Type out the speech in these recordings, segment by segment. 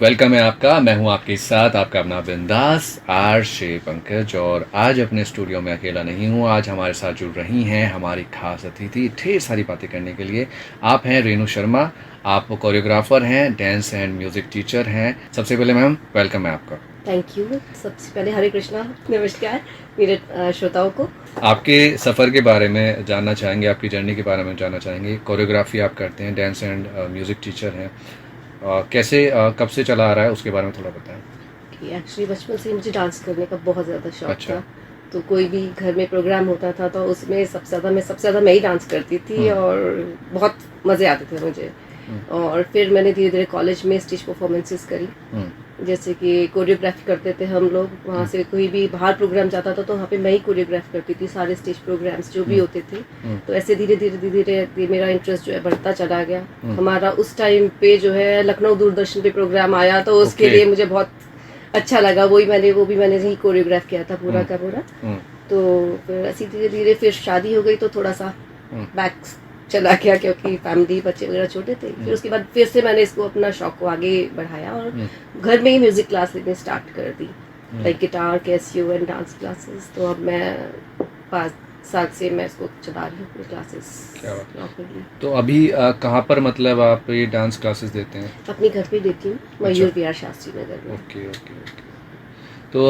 Welcome है आपका। मैं हूं आपके साथ आपका अपना बिंदास आरजे पंकज। और आज अपने स्टूडियो में अकेला नहीं हूं। आज हमारे साथ जुड़ रही हैं हमारी खास अतिथि ढेर सारी बातें करने के लिए। आप हैं रेणु शर्मा। आप कोरियोग्राफर हैं, डांस एंड म्यूजिक टीचर हैं। सबसे पहले मैम वेलकम है आपका। Thank you. सबसे पहले हरे कृष्णा, नमस्कार मेरे श्रोताओं को। आपके सफ़र के बारे में जानना चाहेंगे, आपकी जर्नी के बारे में जानना चाहेंगे। कोरियोग्राफी आप करते हैं, डांस एंड म्यूज़िक टीचर हैं। कैसे कब से चला आ रहा है उसके बारे में थोड़ा बताएं। एक्चुअली बचपन से ही मुझे डांस करने का बहुत ज़्यादा शौक अच्छा। था। तो कोई भी घर में प्रोग्राम होता था तो उसमें सबसे ज़्यादा मैं ही डांस करती थी और बहुत मज़े आते थे मुझे। और फिर मैंने धीरे धीरे कॉलेज में स्टेज परफॉर्मेंसेस करी, जैसे कि कोरियोग्राफी करते थे हम लोग। वहाँ से कोई भी बाहर प्रोग्राम जाता था तो वहाँ पे मैं ही कोरियोग्राफ करती थी सारे स्टेज प्रोग्राम्स जो भी होते थे। तो ऐसे धीरे धीरे मेरा इंटरेस्ट जो है बढ़ता चला गया। हमारा उस टाइम पे जो है लखनऊ दूरदर्शन पे प्रोग्राम आया तो उसके लिए मुझे बहुत अच्छा लगा। वो भी मैंने ही कोरियोग्राफ किया था पूरा का पूरा। तो फिर ऐसी धीरे धीरे फिर शादी हो गई तो थोड़ा सा बैक चला गया, क्योंकि फैमिली बच्चे वगैरह छोटे थे। फिर उसके बाद फिर से मैंने इसको अपना शौक को आगे बढ़ाया और घर में ही म्यूजिक क्लास लेनी स्टार्ट कर दी, like guitar, Casio and dance classes. तो अब मैं 5 साल से मैं इसको चला रही हूँ क्लासेस। क्या बात। तो अभी कहाँ पर मतलब आप ये डांस क्लासेस देते हैं? अपने घर पे देती हूँ, मयूर विहार शास्त्री नगर में। Okay okay okay. तो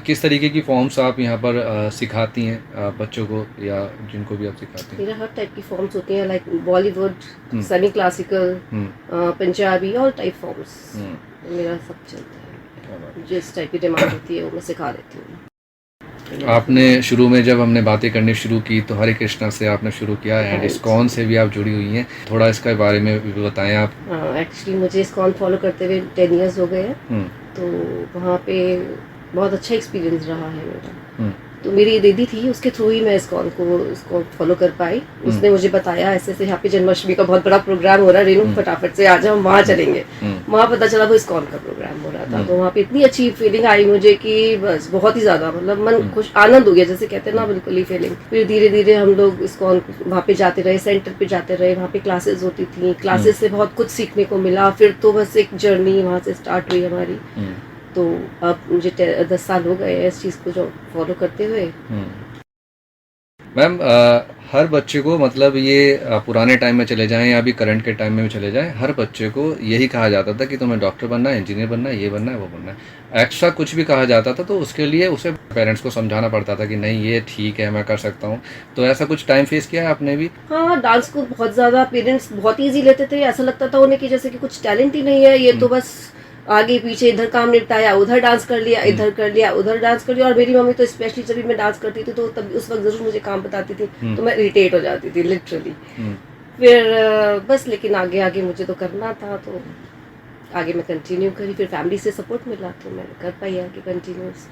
किस तरीके की फॉर्म्स आप यहाँ पर सिखाती हैं बच्चों को, या जिनको भी आप सिखाती हैं? मेरा हर टाइप की फॉर्म्स होती हैं, like Bollywood, semi classical, Punjabi, all type forms मेरा सब चलता है। जिस टाइप की डिमांड होती है वो मैं सिखा देती हूँ। आपने शुरू में जब हमने बातें करनी शुरू की तो हरे कृष्णा से आपने शुरू किया एंड इस्कॉन से भी आप जुड़ी हुई हैं। थोड़ा इसके बारे में भी बताएं आप। एक्चुअली मुझे इस्कॉन फॉलो करते हुए 10 इयर्स हो गए हैं। तो वहाँ पे बहुत अच्छा एक्सपीरियंस रहा है मेरा। तो मेरी दीदी थी, उसके थ्रू ही मैं इसको फॉलो कर पाई। उसने मुझे बताया ऐसे ऐसे यहाँ पे जन्माष्टमी का बहुत बड़ा प्रोग्राम हो रहा है, रेणु फटाफट से आ जाओ, हम वहाँ चलेंगे। वहाँ पता चला वो इस्कॉन का प्रोग्राम हो रहा था। तो वहाँ पे इतनी अच्छी फीलिंग आई मुझे कि बस बहुत ही ज्यादा, मतलब मन खुश, आनंद हो गया, जैसे कहते हैं ना, बिल्कुल ही फीलिंग। फिर धीरे धीरे हम लोग इस्कॉन वहाँ पे जाते रहे, सेंटर पे जाते रहे, वहाँ पे क्लासेस होती थी। क्लासेस से बहुत कुछ सीखने को मिला। फिर तो बस एक जर्नी वहाँ से स्टार्ट हुई हमारी। तो अब मुझे 10 साल हो गए इस चीज़ को जो फॉलो करते हुए। मैम हर बच्चे को, मतलब ये पुराने टाइम में चले जाएं या अभी करंट के टाइम में भी चले जाएं, हर बच्चे को यही कहा जाता था कि तुम्हें डॉक्टर बनना है, इंजीनियर बनना है, ये बनना है, वो बनना है। एक्स्ट्रा कुछ भी कहा जाता था तो उसके लिए उसे पेरेंट्स को समझाना पड़ता था कि नहीं ये ठीक है, मैं कर सकता हूँ। तो ऐसा कुछ टाइम फेस किया है आपने भी? हाँ, डांस को बहुत ज़्यादा पेरेंट्स बहुत ईजी लेते थे। ऐसा लगता था उन्हें कि जैसे कि कुछ टैलेंट ही नहीं है, ये तो बस आगे पीछे इधर काम निपटाया, उधर डांस कर लिया, इधर कर लिया, उधर डांस कर लिया। और मेरी मम्मी तो स्पेशली जब भी मैं डांस करती थी तो तब उस वक्त जरूर मुझे काम बताती थी, तो मैं इरिटेट हो जाती थी लिटरली। फिर बस, लेकिन आगे आगे मुझे तो करना था, तो आगे मैं कंटिन्यू करी। फिर फैमिली से सपोर्ट मिला तो मैं कर पाई आगे कंटिन्यूस।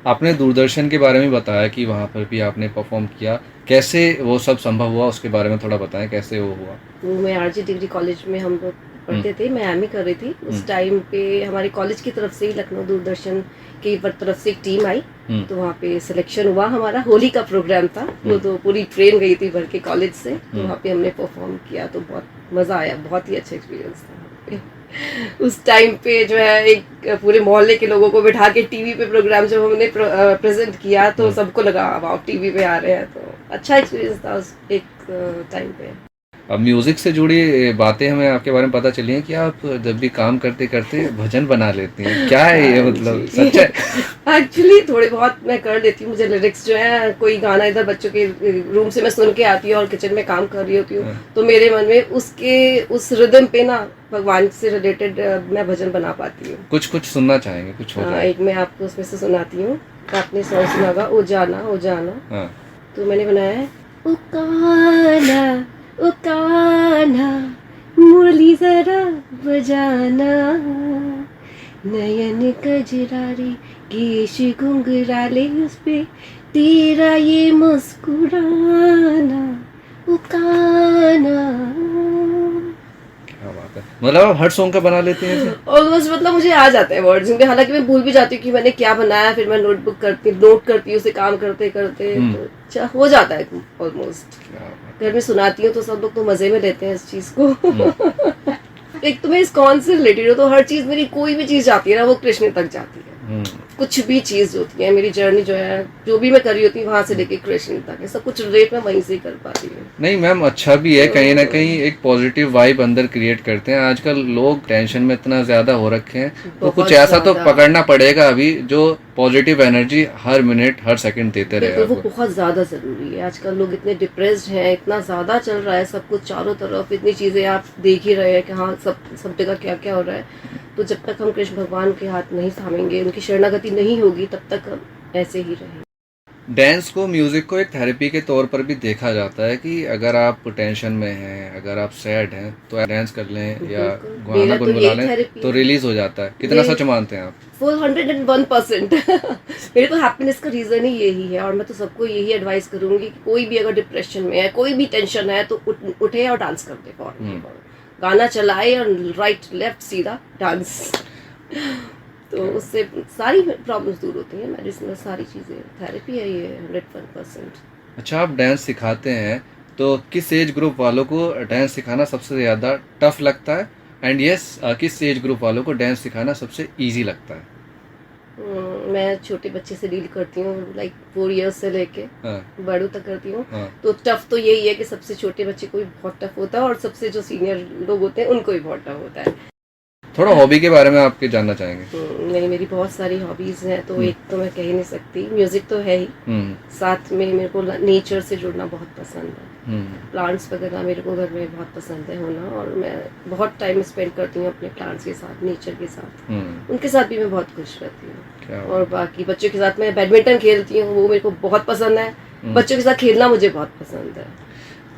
आपने दूरदर्शन के बारे में बताया कि वहाँ पर भी आपने परफॉर्म किया, कैसे वो सब संभव हुआ उसके बारे में थोड़ा बताएं, कैसे वो हुआ? वो मैं आरजी डिग्री कॉलेज में हम लोग पढ़ते थे, मैं एमए कर रही थी उस टाइम पे। हमारे कॉलेज की तरफ से ही लखनऊ दूरदर्शन की तरफ से एक टीम आई, तो वहाँ पे सिलेक्शन हुआ हमारा। होली का प्रोग्राम था, वो तो पूरी ट्रेन गई थी भर के कॉलेज से। तो वहाँ पे हमने परफॉर्म किया तो बहुत मज़ा आया, बहुत ही अच्छा एक्सपीरियंस था। उस टाइम पे जो है एक पूरे मोहल्ले के लोगों को बिठा के टीवी पे प्रोग्राम जब हमने प्रेजेंट किया तो सबको लगा वाह टीवी पे आ रहे हैं। तो अच्छा एक्सपीरियंस था उस एक टाइम पे। अब म्यूजिक से जुड़ी बातें हमें आपके बारे में पता चली हैं कि आप जब भी काम करते करते भजन बना लेती हैं। क्या है ये, मतलब सच है? एक्चुअली थोड़े बहुत मैं कर लेती हूँ। मुझे लिरिक्स जो है, कोई गाना इधर बच्चों के रूम से मैं सुन के आती हूँ और किचन में काम कर रही होती हूँ, तो मेरे मन में उस रिदम पे ना भगवान से रिलेटेड मैं भजन बना पाती हूँ। कुछ सुनना चाहेंगे? कुछ हो जाए। एक मैं आपको उसमें से सुनाती हूँ। आपने सॉन्ग सुना होगा, ओ जाना ओ जाना। तो मैंने बनाया है, ओ काना ओ कान्हा मुरली जरा बजाना, नयन कजरारे केश घुंघराले उस पे तेरा ये मुस्कुराना, ओ कान्हा। मतलब आप हर सॉन्ग का बना लेते हैं? ऑलमोस्ट, मतलब मुझे आ जाते हैं वर्ड्स में, हालांकि मैं भूल भी जाती हूँ कि मैंने क्या बनाया। फिर मैं नोट करती हूँ उसे काम करते करते, तो अच्छा हो जाता है ऑलमोस्ट। घर में सुनाती हूँ तो सब लोग तो मजे में लेते हैं इस चीज को। एक तो मैं इस्कॉन से रिलेटेड हूँ, तो हर चीज मेरी, कोई भी चीज जाती है ना वो कृष्ण तक जाती है। कुछ भी चीज होती है, मेरी जर्नी जो है, जो भी मैं कर रही होती हूँ वहां से लेके कृष्ण तक है, सब कुछ रिलेट मैं वहीं से ही कर पाती हूँ। नहीं मैम, अच्छा भी है, कहीं ना कहीं एक पॉजिटिव वाइब अंदर क्रिएट करते हैं। आजकल लोग टेंशन में इतना ज्यादा हो रखे हैं, तो कुछ ऐसा तो पकड़ना पड़ेगा अभी जो पॉजिटिव एनर्जी हर मिनट हर सेकंड देते रहे। वो बहुत ज्यादा जरूरी है। आजकल लोग इतने डिप्रेस्ड हैं, इतना ज्यादा चल रहा है सब कुछ चारों तरफ, इतनी चीजें आप देख ही रहे हैं कि हाँ सब जगह क्या क्या हो रहा है। तो जब तक हम कृष्ण भगवान के हाथ नहीं थामेंगे, उनकी शरणागति नहीं होगी, तब तक हम ऐसे ही रहेंगे। डांस को, म्यूजिक को एक थेरेपी के तौर पर भी देखा जाता है कि अगर आप टेंशन में हैं, अगर आप सैड हैं, तो डांस कर लें या गाना गुनगुना लें तो रिलीज हो जाता है। कितना सच मानते हैं आप? 401%। मेरे तो हैप्पीनेस का रीजन ही यही है, और मैं तो सबको यही एडवाइस करूंगी कि कोई भी अगर डिप्रेशन में है, कोई भी टेंशन है, तो उठे और डांस कर दे। गाना चलाए और राइट लेफ्ट सीधा डांस। तो उससे सारी प्रॉब्लम्स दूर होती हैं। मेडिसिन में सारी चीज़ें, थेरेपी है ये 101%। अच्छा, आप डांस सिखाते हैं तो किस एज ग्रुप वालों को डांस सिखाना सबसे ज़्यादा टफ लगता है? एंड यस, किस एज ग्रुप वालों को डांस सिखाना सबसे इजी लगता है? मैं छोटे बच्चे से डील करती हूँ, लाइक 4 इयर्स से लेके बड़ों तक करती हूँ। तो टफ तो यही है कि सबसे छोटे बच्चे को भी बहुत टफ होता है, और सबसे जो सीनियर लोग होते हैं उनको भी बहुत टफ होता है। थोड़ा हॉबी के बारे में आपके जानना चाहेंगे? नहीं, मेरी बहुत सारी हॉबीज हैं, तो एक तो मैं कह ही नहीं सकती। म्यूजिक तो है ही, साथ में मेरे को नेचर से जुड़ना बहुत पसंद है। प्लांट्स वगैरह मेरे को घर में बहुत पसंद है होना, और मैं बहुत टाइम स्पेंड करती हूँ अपने प्लांट्स के साथ, नेचर के साथ। उनके साथ भी मैं बहुत खुश रहती हूँ। और बाकी बच्चों के साथ मैं बैडमिंटन खेलती हूँ, वो मेरे को बहुत पसंद है। बच्चों के साथ खेलना मुझे बहुत पसंद है।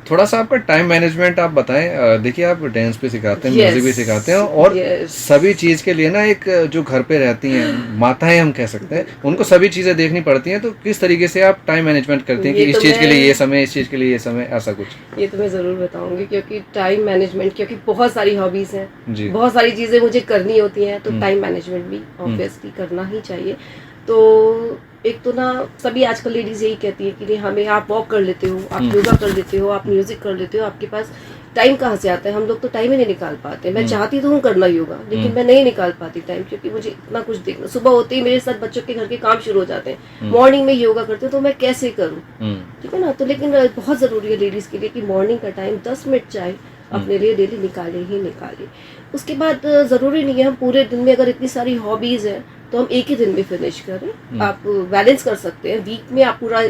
थोड़ा सा आपका टाइम मैनेजमेंट आप बताएं। देखिए, आप डांस भी सिखाते हैं, म्यूजिक भी सिखाते हैं, और सभी चीज के लिए ना एक जो घर पे रहती हैं माताएं, हम कह सकते हैं, उनको सभी चीजें देखनी पड़ती हैं। तो किस तरीके से आप टाइम मैनेजमेंट करते हैं कि इस चीज के लिए ये समय, इस चीज के लिए ये समय, ऐसा कुछ? ये तो मैं जरूर बताऊंगी, क्योंकि टाइम मैनेजमेंट, क्योंकि बहुत सारी हॉबीज हैं, बहुत सारी चीजें मुझे करनी होती हैं, तो टाइम मैनेजमेंट भी ऑब्वियसली करना ही चाहिए। तो एक तो ना, सभी आजकल लेडीज यही कहती है कि नहीं, हमें आप वॉक कर लेते हो, आप योगा कर लेते हो, आप म्यूजिक कर लेते हो, आपके पास टाइम कहाँ से आता है? हम लोग तो टाइम ही नहीं निकाल पाते। मैं चाहती तो हूँ करना योगा, लेकिन मैं नहीं निकाल पाती टाइम, क्योंकि मुझे इतना कुछ देखना। सुबह होते ही मेरे साथ बच्चों के घर के काम शुरू हो जाते हैं, मॉर्निंग में योगा करते हो, तो मैं कैसे करूँ? ठीक है ना। तो लेकिन बहुत जरूरी है लेडीज के लिए कि मॉर्निंग का टाइम 10 मिनट चाहे अपने लिए डेली निकाले ही निकाले। उसके बाद जरूरी नहीं है हम पूरे दिन में, अगर इतनी सारी हॉबीज है तो हम एक ही दिन में फिनिश करें। आप बैलेंस कर सकते हैं, वीक में आप पूरा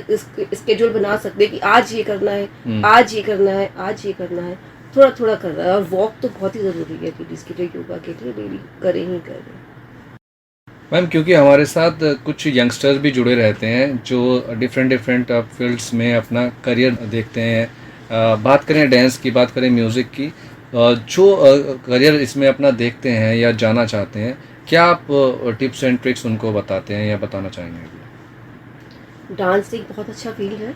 स्केड्यूल बना सकते हैं कि आज ये करना है, आज ये करना है, आज ये करना है, थोड़ा थोड़ा करना है। और वॉक तो बहुत ही जरूरी है लेडीज के लिए, योगा के लिए डेली करें ही करें। मैम, क्योंकि हमारे साथ कुछ यंगस्टर्स भी जुड़े रहते हैं जो डिफरेंट फील्ड्स में अपना करियर देखते हैं। बात करें डांस की, बात करें म्यूज़िक की, जो करियर इसमें अपना देखते हैं या जाना चाहते हैं, क्या आप टिप्स एंड ट्रिक्स उनको बताते हैं या बताना चाहेंगे? डांस एक बहुत अच्छा फील्ड है,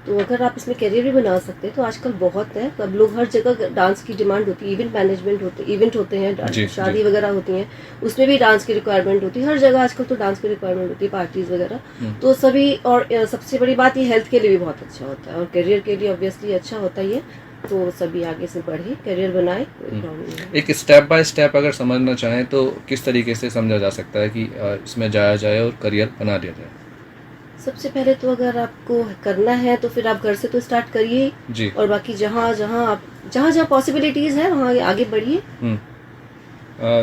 तो अगर आप इसमें करियर भी बना सकते हैं तो आजकल बहुत है। सब लोग, हर जगह डांस की डिमांड होती है। इवेंट मैनेजमेंट इवेंट होते हैं, शादी वगैरह होती हैं, उसमें भी डांस की रिक्वायरमेंट होती है। हर जगह आजकल तो डांस की रिक्वायरमेंट होती है, पार्टीज वगैरह। तो सभी, और सबसे बड़ी बात, ये हेल्थ के लिए भी बहुत अच्छा होता है, और करियर के लिए ऑब्वियसली अच्छा होता ही है। तो सभी आगे से बढ़े, करियर बनाए, कोई प्रॉब्लम नहीं। एक स्टेप बाय स्टेप अगर समझना चाहें तो किस तरीके से समझा जा सकता है कि इसमें जाया जाए और करियर बना लिया जाए? सबसे पहले तो अगर आपको करना है तो फिर आप घर से तो स्टार्ट करिए जी, और बाकी जहाँ जहाँ पॉसिबिलिटीज है वहाँ आगे बढ़िए।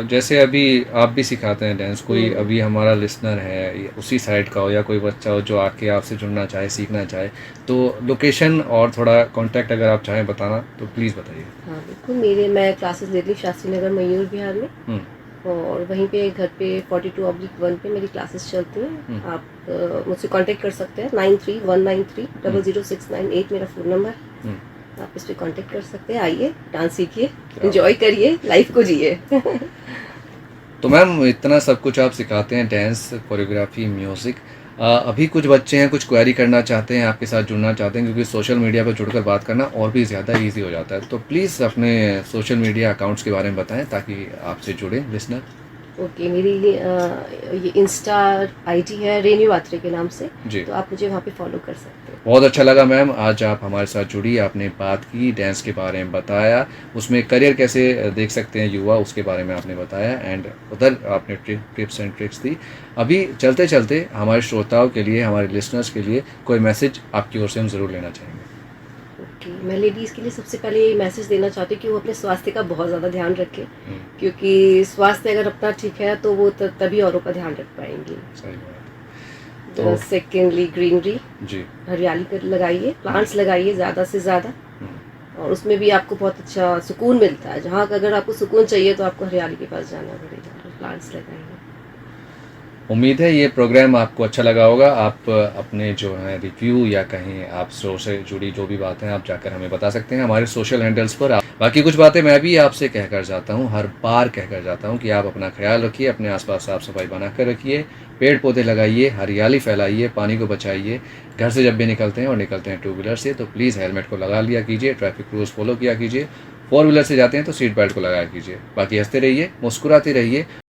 जैसे अभी आप भी सिखाते हैं डांस, कोई अभी हमारा लिसनर है उसी साइड का हो, या कोई बच्चा हो जो आके आपसे जुड़ना चाहे, सीखना चाहे, तो लोकेशन और थोड़ा कांटेक्ट अगर आप चाहें बताना तो प्लीज़ बताइए। हाँ बिल्कुल, मैं क्लासेस लेती हूँ शास्त्री नगर मयूर विहार में, और वहीं पे घर पे 42/1 पे मेरी क्लासेस चलती हैं। आप मुझसे कांटेक्ट कर सकते हैं, 9319300698 मेरा फ़ोन नंबर। आप इस पे कांटेक्ट कर सकते हैं। आइए, डांस सीखिए, एंजॉय करिए, लाइफ को जिए। तो मैम, इतना सब कुछ आप सिखाते हैं, डांस, कोरियोग्राफी, म्यूज़िक। अभी कुछ बच्चे हैं, कुछ क्वेरी करना चाहते हैं, आपके साथ जुड़ना चाहते हैं, क्योंकि सोशल मीडिया पर जुड़कर बात करना और भी ज़्यादा ईजी हो जाता है। तो प्लीज़ अपने सोशल मीडिया अकाउंट्स के बारे में बताएं ताकि आपसे जुड़े लिसनर। ओके, मेरी ये इंस्टा आईडी है रेन्यू आत्रे के नाम से, जी। तो आप मुझे वहाँ पे फॉलो कर सकते हैं। बहुत अच्छा लगा मैम, आज आप हमारे साथ जुड़ी, आपने बात की, डांस के बारे में बताया, उसमें करियर कैसे देख सकते हैं युवा, उसके बारे में आपने बताया, एंड उधर आपने टिप्स एंड ट्रिक्स दी। अभी चलते चलते हमारे श्रोताओं के लिए, हमारे लिसनर्स के लिए कोई मैसेज आपकी ओर से हम ज़रूर लेना चाहेंगे। ओके, मैं लेडीज़ के लिए सबसे पहले ये मैसेज देना चाहती हूँ कि वो अपने स्वास्थ्य का बहुत ज़्यादा ध्यान रखें, क्योंकि स्वास्थ्य अगर अपना ठीक है तो वो तभी औरों का ध्यान रख पाएंगी। सही बात। तो सेकेंडली ग्रीनरी, जी। हरियाली कर लगाइए, प्लांट्स लगाइए ज़्यादा से ज़्यादा, और उसमें भी आपको बहुत अच्छा सुकून मिलता है। जहाँ अगर आपको सुकून चाहिए तो आपको हरियाली के पास जाना पड़ेगा, प्लांट्स लगाइए। उम्मीद है ये प्रोग्राम आपको अच्छा लगा होगा। आप अपने जो है रिव्यू या कहीं आप शो से जुड़ी जो भी बातें हैं आप जाकर हमें बता सकते हैं हमारे सोशल हैंडल्स पर। बाकी कुछ बातें मैं भी आपसे कहकर जाता हूँ, हर बार कहकर जाता हूँ कि आप अपना ख्याल रखिए, अपने आसपास साफ सफाई बनाकर रखिए, पेड़ पौधे लगाइए, हरियाली फैलाइए, पानी को बचाइए। घर से जब भी निकलते हैं और निकलते हैं टू व्हीलर से तो प्लीज़ हेलमेट को लगा लिया कीजिए, ट्रैफिक रूल्स फॉलो किया कीजिए। फोर व्हीलर से जाते हैं तो सीट बेल्ट को लगाया कीजिए। बाकी हंसते रहिए, मुस्कुराते रहिए।